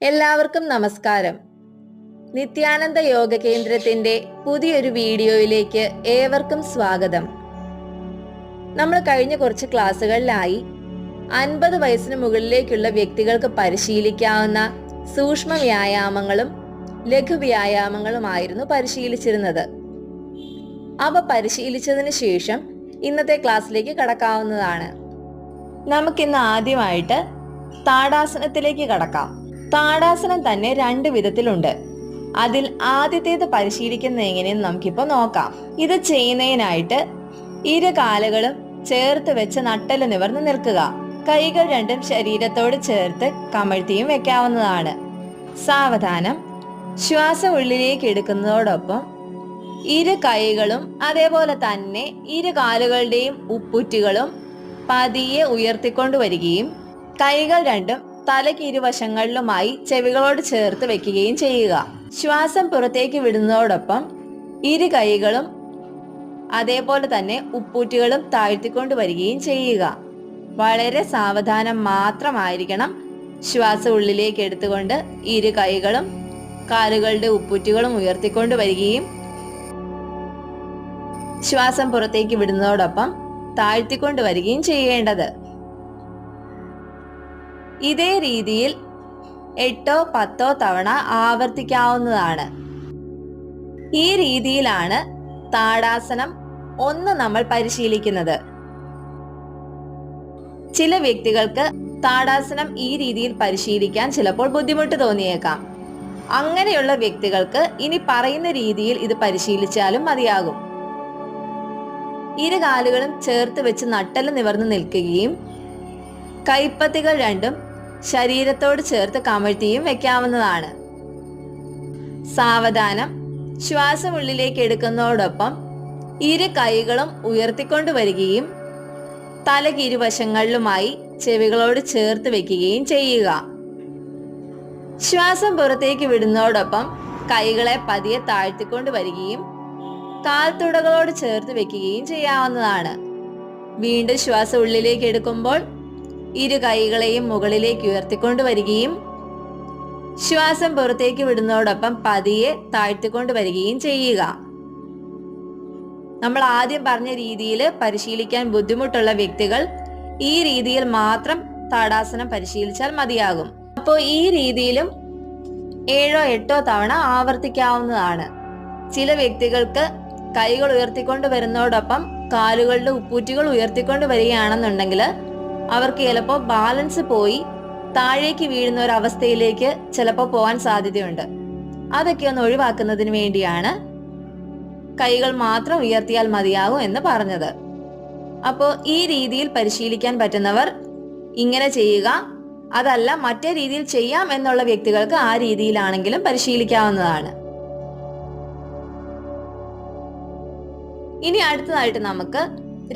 എല്ലാവർക്കും നമസ്കാരം. നിത്യാനന്ദ യോഗ കേന്ദ്രത്തിന്റെ പുതിയൊരു വീഡിയോയിലേക്ക് ഏവർക്കും സ്വാഗതം. നമ്മൾ കഴിഞ്ഞ കുറച്ച് ക്ലാസ്സുകളിലായി 50 വയസ്സിന് മുകളിലേക്കുള്ള വ്യക്തികൾക്ക് പരിശീലിക്കാവുന്ന സൂക്ഷ്മ വ്യായാമങ്ങളും ലഘു വ്യായാമങ്ങളുമായിരുന്നു പരിശീലിച്ചിരുന്നത്. അവ പരിശീലിച്ചതിന് ശേഷം ഇന്നത്തെ ക്ലാസ്സിലേക്ക് കടക്കാവുന്നതാണ്. നമുക്കിന്ന് ആദ്യമായിട്ട് താടാസനത്തിലേക്ക് കടക്കാം. താടാസനം തന്നെ 2 വിധത്തിലുണ്ട്. അതിൽ ആദ്യത്തേത് പരിശീലിക്കുന്നത് എങ്ങനെയെന്ന് നമുക്കിപ്പോൾ നോക്കാം. ഇത് ചെയ്യുന്നതിനായിട്ട് ഇരു കാലുകളും ചേർത്ത് വെച്ച് നട്ടെല്ല് നിവർന്ന് നിൽക്കുക. കൈകൾ രണ്ടും ശരീരത്തോട് ചേർത്ത് കമഴ്ത്തിയും വെക്കാവുന്നതാണ്. സാവധാനം ശ്വാസം ഉള്ളിലേക്ക് എടുക്കുന്നതോടൊപ്പം ഇരു കൈകളും അതേപോലെ തന്നെ ഇരു കാലുകളുടെയും ഉപ്പുറ്റുകളും പതിയെ ഉയർത്തിക്കൊണ്ടുവരികയും കൈകൾ രണ്ടും തലയ്ക്ക് ഇരുവശങ്ങളിലുമായി ചെവികളോട് ചേർത്ത് വെക്കുകയും ചെയ്യുക. ശ്വാസം പുറത്തേക്ക് വിടുന്നതോടൊപ്പം ഇരു കൈകളും അതേപോലെ തന്നെ ഉപ്പൂറ്റുകളും താഴ്ത്തിക്കൊണ്ട് വരികയും ചെയ്യുക. വളരെ സാവധാനം മാത്രമായിരിക്കണം ശ്വാസം ഉള്ളിലേക്ക് എടുത്തുകൊണ്ട് ഇരു കൈകളും കാലുകളുടെ ഉപ്പൂറ്റുകളും ഉയർത്തിക്കൊണ്ട് വരികയും ശ്വാസം പുറത്തേക്ക് വിടുന്നതോടൊപ്പം താഴ്ത്തിക്കൊണ്ട് വരികയും ചെയ്യേണ്ടത്. ഇതേ രീതിയിൽ 8 10 തവണ ആവർത്തിക്കാവുന്നതാണ്. ഈ രീതിയിലാണ് താടാസനം 1 നമ്മൾ പരിശീലിക്കുന്നത്. ചില വ്യക്തികൾക്ക് താടാസനം ഈ രീതിയിൽ പരിശീലിക്കാൻ ചിലപ്പോൾ ബുദ്ധിമുട്ട് തോന്നിയേക്കാം. അങ്ങനെയുള്ള വ്യക്തികൾക്ക് ഇനി പറയുന്ന രീതിയിൽ ഇത് പരിശീലിച്ചാലും മതിയാകും. ഇരു കാലുകളും ചേർത്ത് വെച്ച് നട്ടെല്ല് നിവർന്ന് നിൽക്കുകയും കൈപ്പത്തികൾ രണ്ടും ശരീരത്തോട് ചേർത്ത് കമഴ്ത്തിയും വെക്കാവുന്നതാണ്. സാവധാനം ശ്വാസം ഉള്ളിലേക്ക് എടുക്കുന്നതോടൊപ്പം ഇരു കൈകളും ഉയർത്തിക്കൊണ്ട് വരികയും തലയ്ക്ക് ഇരുവശങ്ങളിലുമായി ചെവികളോട് ചേർത്ത് വെക്കുകയും ചെയ്യുക. ശ്വാസം പുറത്തേക്ക് വിടുന്നതോടൊപ്പം കൈകളെ പതിയെ താഴ്ത്തിക്കൊണ്ട് വരികയും കാൽത്തുടകളോട് ചേർത്ത് വെക്കുകയും ചെയ്യാവുന്നതാണ്. വീണ്ടും ശ്വാസം ഉള്ളിലേക്ക് എടുക്കുമ്പോൾ ഇരു കൈകളെയും മുകളിലേക്ക് ഉയർത്തിക്കൊണ്ട് വരികയും ശ്വാസം പുറത്തേക്ക് വിടുന്നതോടൊപ്പം പതിയെ താഴ്ത്തിക്കൊണ്ട് വരികയും ചെയ്യുക. നമ്മൾ ആദ്യം പറഞ്ഞ രീതിയിൽ പരിശീലിക്കാൻ ബുദ്ധിമുട്ടുള്ള വ്യക്തികൾ ഈ രീതിയിൽ മാത്രം താടാസനം പരിശീലിച്ചാൽ മതിയാകും. അപ്പോൾ ഈ രീതിയിലും 7 8 തവണ ആവർത്തിക്കാവുന്നതാണ്. ചില വ്യക്തികൾക്ക് കൈകൾ ഉയർത്തിക്കൊണ്ട് വരുന്നതോടൊപ്പം കാലുകളുടെ ഉപ്പൂറ്റുകൾ ഉയർത്തിക്കൊണ്ട് വരികയാണെന്നുണ്ടെങ്കിൽ അവർക്ക് ചിലപ്പോൾ ബാലൻസ് പോയി താഴേക്ക് വീഴുന്ന ഒരു അവസ്ഥയിലേക്ക് ചിലപ്പോൾ പോകാൻ സാധ്യതയുണ്ട്. അതൊക്കെ ഒന്ന് ഒഴിവാക്കുന്നതിന് വേണ്ടിയാണ് കൈകൾ മാത്രം ഉയർത്തിയാൽ മതിയാകും എന്ന് പറഞ്ഞത്. അപ്പോൾ ഈ രീതിയിൽ പരിശീലിക്കാൻ പറ്റുന്നവർ ഇങ്ങനെ ചെയ്യുക. അതല്ല മറ്റേ രീതിയിൽ ചെയ്യാം എന്നുള്ള വ്യക്തികൾക്ക് ആ രീതിയിലാണെങ്കിലും പരിശീലിക്കാവുന്നതാണ്. ഇനി അടുത്തതായിട്ട് നമുക്ക്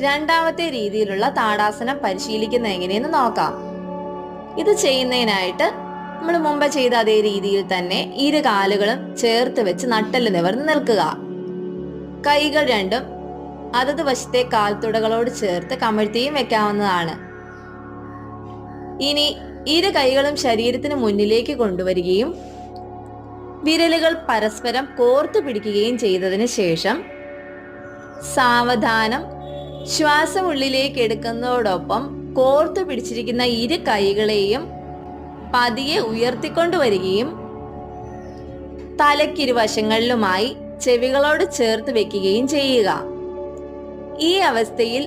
രണ്ടാമത്തെ രീതിയിലുള്ള താടാസനം പരിശീലിക്കുന്നത് എങ്ങനെയെന്ന് നോക്കാം. ഇത് ചെയ്യുന്നതിനായിട്ട് നമ്മൾ മുമ്പ് ചെയ്ത അതേ രീതിയിൽ തന്നെ ഇരു കാലുകളും ചേർത്ത് വെച്ച് നട്ടെല്ല് നിവർന്ന് നിൽക്കുക. കൈകൾ രണ്ടും അതത് വശത്തെ കാൽത്തുടകളോട് ചേർത്ത് കമഴ്ത്തിയും വെക്കാവുന്നതാണ്. ഇനി ഇരു കൈകളും ശരീരത്തിന് മുന്നിലേക്ക് കൊണ്ടുവരികയും വിരലുകൾ പരസ്പരം കോർത്തു പിടിക്കുകയും ചെയ്തതിന് ശേഷം സാവധാനം ശ്വാസം ഉള്ളിലേക്ക് എടുക്കുന്നതോടൊപ്പം കോർത്തു പിടിച്ചിരിക്കുന്ന ഇരു കൈകളെയും പതിയെ ഉയർത്തിക്കൊണ്ടുവരികയും തലയ്ക്കിരുവശങ്ങളിലുമായി ചെവികളോട് ചേർത്ത് വെക്കുകയും ചെയ്യുക. ഈ അവസ്ഥയിൽ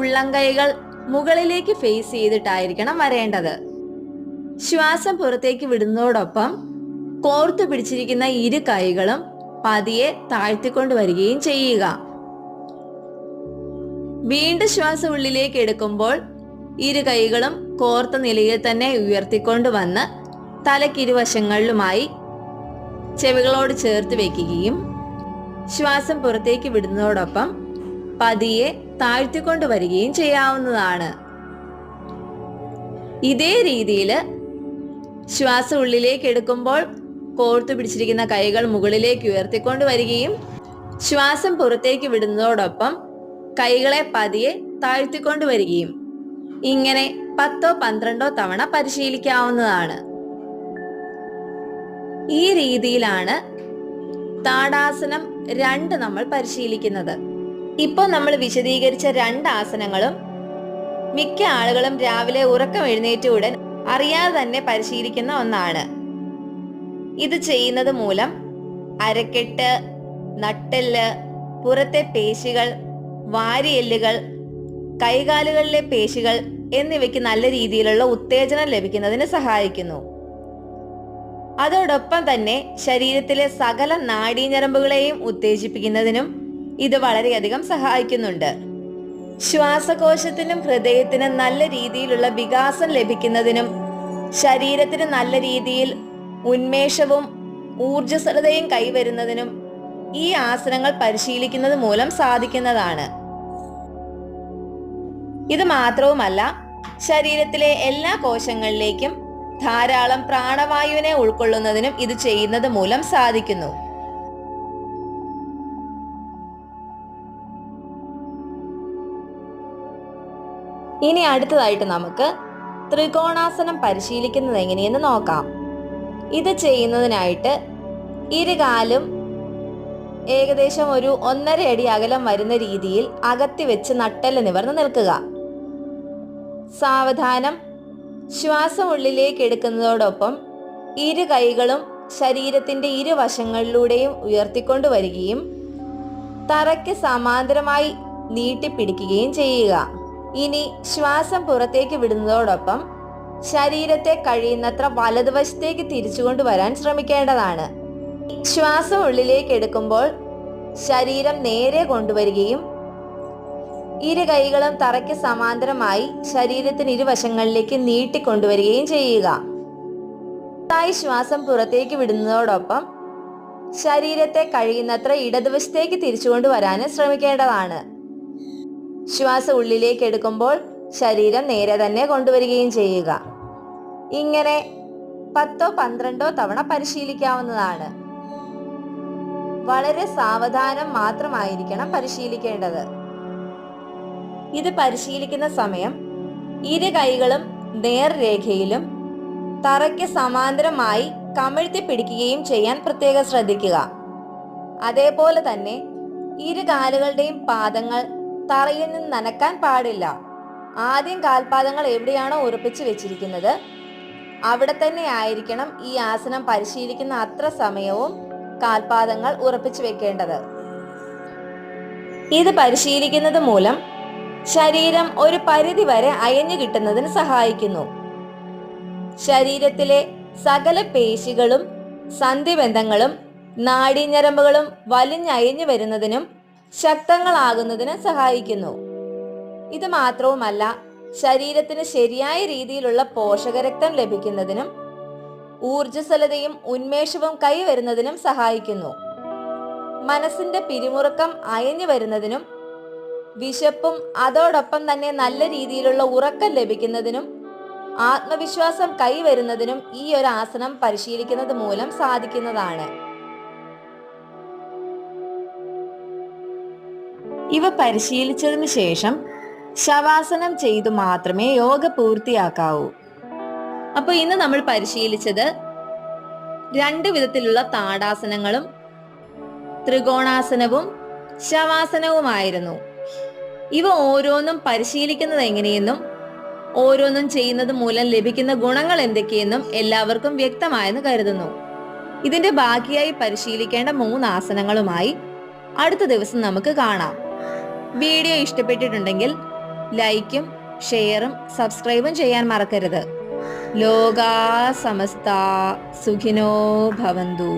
ഉള്ളംകൈകൾ മുകളിലേക്ക് ഫേസ് ചെയ്തിട്ടായിരിക്കണം വരേണ്ടത്. ശ്വാസം പുറത്തേക്ക് വിടുന്നതോടൊപ്പം കോർത്തു പിടിച്ചിരിക്കുന്ന ഇരു കൈകളും പതിയെ താഴ്ത്തിക്കൊണ്ടുവരികയും ചെയ്യുക. വീണ്ടും ശ്വാസം ഉള്ളിലേക്ക് എടുക്കുമ്പോൾ ഇരു കൈകളും കോർത്ത നിലയിൽ തന്നെ ഉയർത്തിക്കൊണ്ട് വന്ന് തലയ്ക്കിരുവശങ്ങളിലുമായി ചെവികളോട് ചേർത്ത് വെക്കുകയും ശ്വാസം പുറത്തേക്ക് വിടുന്നതോടൊപ്പം പതിയെ താഴ്ത്തിക്കൊണ്ട് വരികയും ചെയ്യാവുന്നതാണ്. ഇതേ രീതിയിൽ ശ്വാസം ഉള്ളിലേക്ക് എടുക്കുമ്പോൾ കോർത്തു പിടിച്ചിരിക്കുന്ന കൈകൾ മുകളിലേക്ക് ഉയർത്തിക്കൊണ്ട് വരികയും ശ്വാസം പുറത്തേക്ക് വിടുന്നതോടൊപ്പം കൈകളെ പതിയെ താഴ്ത്തിക്കൊണ്ട് വരികയും ഇങ്ങനെ 10 12 തവണ പരിശീലിക്കാവുന്നതാണ്. ഈ രീതിയിലാണ് താടാസനം 2 നമ്മൾ പരിശീലിക്കുന്നത്. ഇപ്പോൾ നമ്മൾ വിശദീകരിച്ച 2 ആസനങ്ങളും മിക്ക ആളുകളും രാവിലെ ഉറക്കം എഴുന്നേറ്റ ഉടൻ അറിയാതെ തന്നെ പരിശീലിക്കുന്ന ഒന്നാണ്. ഇത് ചെയ്യുന്നത് മൂലം അരക്കെട്ട്, നട്ടെല്ല്, പുറത്തെ പേശികൾ, വാരിയെല്ലുകൾ, കൈകാലുകളിലെ പേശികൾ എന്നിവയ്ക്ക് നല്ല രീതിയിലുള്ള ഉത്തേജനം ലഭിക്കുന്നതിന് സഹായിക്കുന്നു. അതോടൊപ്പം തന്നെ ശരീരത്തിലെ സകല നാഡീഞരമ്പുകളെയും ഉത്തേജിപ്പിക്കുന്നതിനും ഇത് വളരെയധികം സഹായിക്കുന്നുണ്ട്. ശ്വാസകോശത്തിനും ഹൃദയത്തിനും നല്ല രീതിയിലുള്ള വികാസം ലഭിക്കുന്നതിനും ശരീരത്തിന് നല്ല രീതിയിൽ ഉന്മേഷവും ഊർജ്ജസ്വലതയും കൈവരുന്നതിനും ഈ ആസനങ്ങൾ പരിശീലിക്കുന്നത് മൂലം സാധിക്കുന്നതാണ്. ഇത് മാത്രവുമല്ല, ശരീരത്തിലെ എല്ലാ കോശങ്ങളിലേക്കും ധാരാളം പ്രാണവായുവിനെ ഉൾക്കൊള്ളുന്നതിനും ഇത് ചെയ്യുന്നത് മൂലം സാധിക്കുന്നു. ഇനി അടുത്തതായിട്ട് നമുക്ക് ത്രികോണാസനം പരിശീലിക്കുന്നത് എങ്ങനെയെന്ന് നോക്കാം. ഇത് ചെയ്യുന്നതിനായിട്ട് ഇരുകാലും ഏകദേശം ഒരു 1.5 അടി അകലം വരുന്ന രീതിയിൽ അകത്തി വെച്ച് നട്ടെല്ല് നിവർന്ന് നിൽക്കുക. സാവധാനം ശ്വാസം ഉള്ളിലേക്ക് എടുക്കുന്നതോടൊപ്പം ഇരു കൈകളും ശരീരത്തിന്റെ ഇരുവശങ്ങളിലൂടെയും ഉയർത്തിക്കൊണ്ടുവരികയും തറയ്ക്ക് സമാന്തരമായി നീട്ടിപ്പിടിക്കുകയും ചെയ്യുക. ഇനി ശ്വാസം പുറത്തേക്ക് വിടുന്നതോടൊപ്പം ശരീരത്തെ കഴിയുന്നത്ര വലതുവശത്തേക്ക് തിരിച്ചുകൊണ്ടുവരാൻ ശ്രമിക്കേണ്ടതാണ്. ശ്വാസം ഉള്ളിലേക്ക് എടുക്കുമ്പോൾ ശരീരം നേരെ കൊണ്ടുവരികയും ഇരു കൈകളും തറയ്ക്ക് സമാന്തരമായി ശരീരത്തിന് ഇരുവശങ്ങളിലേക്ക് നീട്ടിക്കൊണ്ടുവരികയും ചെയ്യുക. ശ്വാസം പുറത്തേക്ക് വിടുന്നതോടൊപ്പം ശരീരത്തെ കഴിയുന്നത്ര ഇടതുവശത്തേക്ക് തിരിച്ചുകൊണ്ടുവരാനും ശ്രമിക്കേണ്ടതാണ്. ശ്വാസം ഉള്ളിലേക്ക് എടുക്കുമ്പോൾ ശരീരം നേരെ തന്നെ കൊണ്ടുവരികയും ചെയ്യുക. ഇങ്ങനെ 10-12 തവണ പരിശീലിക്കാവുന്നതാണ്. വളരെ സാവധാനം മാത്രമായിരിക്കണം പരിശീലിക്കേണ്ടത്. ഇത് പരിശീലിക്കുന്ന സമയം ഇരു കൈകളും നേർരേഖയിലും തറയ്ക്ക് സമാന്തരമായി കമിഴ്ത്തി പിടിക്കുകയും ചെയ്യാൻ പ്രത്യേകം ശ്രദ്ധിക്കുക. അതേപോലെ തന്നെ ഇരു കാലുകളുടെയും പാദങ്ങൾ തറയിൽ നിന്ന് നനക്കാൻ പാടില്ല. ആദ്യം കാൽപാദങ്ങൾ എവിടെയാണോ ഉറപ്പിച്ചു വെച്ചിരിക്കുന്നത് അവിടെ തന്നെ ആയിരിക്കണം ഈ ആസനം പരിശീലിക്കുന്ന അത്ര സമയവും കാൽപാദങ്ങൾ ഉറപ്പിച്ചു വെക്കേണ്ടത്. ഇത് പരിശീലിക്കുന്നത് മൂലം ശരീരം ഒരു പരിധി വരെ അയഞ്ഞു കിട്ടുന്നതിന് സഹായിക്കുന്നു. ശരീരത്തിലെ സകല പേശികളും സന്ധിബന്ധങ്ങളും നാഡീഞരമ്പുകളും വലിഞ്ഞയഞ്ഞു വരുന്നതിനും ശക്തങ്ങളാകുന്നതിന് സഹായിക്കുന്നു. ഇത് മാത്രവുമല്ല, ശരീരത്തിന് ശരിയായ രീതിയിലുള്ള പോഷകരക്തം ലഭിക്കുന്നതിനും ഊർജ്ജസ്വലതയും ഉന്മേഷവും കൈവരുന്നതിനും സഹായിക്കുന്നു. മനസ്സിന്റെ പിരിമുറുക്കം അയഞ്ഞു വരുന്നതിനും വിശപ്പും അതോടൊപ്പം തന്നെ നല്ല രീതിയിലുള്ള ഉറക്കം ലഭിക്കുന്നതിനും ആത്മവിശ്വാസം കൈവരുന്നതിനും ഈ ഒരു ആസനം പരിശീലിക്കുന്നത് മൂലം സാധിക്കുന്നതാണ്. ഇവ പരിശീലിച്ചതിന് ശേഷം ശവാസനം ചെയ്തു മാത്രമേ യോഗ പൂർത്തിയാക്കാവൂ. അപ്പോൾ ഇന്ന് നമ്മൾ പരിശീലിച്ചത് 2 വിധത്തിലുള്ള താടാസനങ്ങളും ത്രികോണാസനവും ശവാസനവുമായിരുന്നു. ഇവ ഓരോന്നും പരിശീലിക്കുന്നത് എങ്ങനെയെന്നും ഓരോന്നും ചെയ്യുന്നത് മൂലം ലഭിക്കുന്ന ഗുണങ്ങൾ എന്തൊക്കെയെന്നും എല്ലാവർക്കും വ്യക്തമായെന്ന് കരുതുന്നു. ഇതിന്റെ ബാക്കിയായി പരിശീലിക്കേണ്ട 3 ആസനങ്ങളുമായി അടുത്ത ദിവസം നമുക്ക് കാണാം. വീഡിയോ ഇഷ്ടപ്പെട്ടിട്ടുണ്ടെങ്കിൽ ലൈക്കും ഷെയറും സബ്സ്ക്രൈബും ചെയ്യാൻ മറക്കരുത്. ലോകാ സമസ്ത സുഖിനോ ഭവന്തു.